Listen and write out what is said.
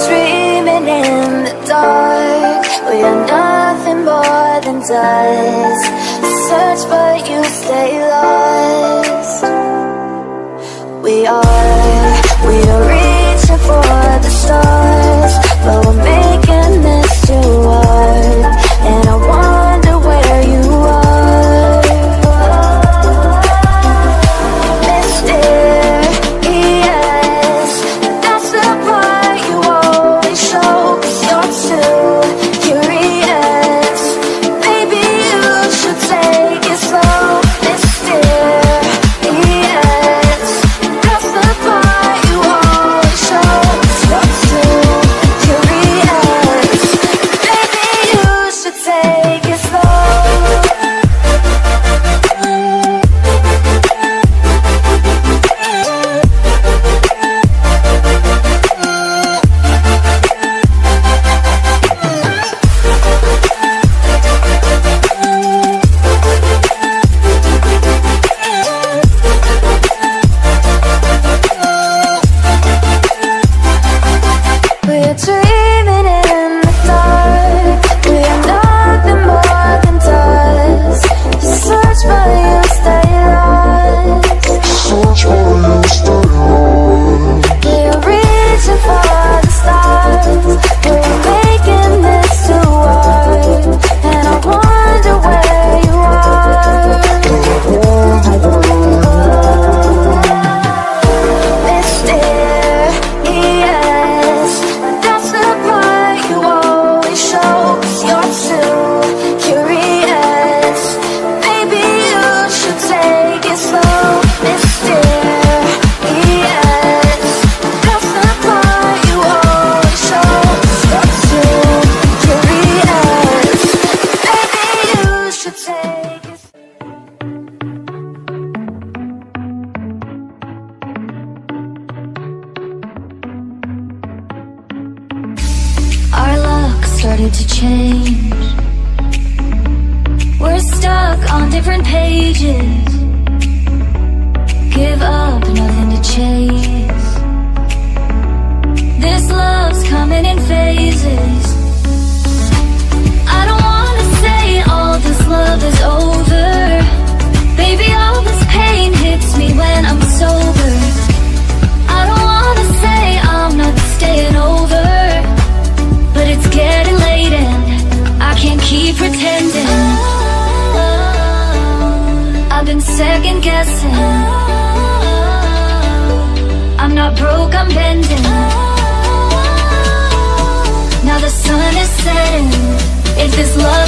dreaming in the dark. We are nothing more than dust. Search but you stay lost. We are reaching for the stars, but we're making this too hard. And I wonder where you are. Mysterious, that's the part you always show. 'Cause you're too curious. Maybe you should take it slow. Mysterious, that's the part you always show. 'Cause you're too curious. Maybe you should take it slow. We're dreaming in the dark. We are nothing more than dust. Search but you stay lost. We're reaching for the stars. We're making this too hard. And I wonder where you are. Mysterious, that's the part you always show. 'Cause you're too curious. Maybe you should take it slow. Mysterious, that's the part you always show. 'Cause you're too curious. Maybe you should take it slow. Our luck started to change. We're stuck on different pages. Give up, nothing to chase. This love's coming in phases. I don't wanna say all this love is over. Baby, all this pain hits me when I'm sober. I don't wanna say I'm not staying over, but it's getting late and I can't keep pretending. I've been second guessing. I'm not broke, I'm bending. Now the sun is setting. If this love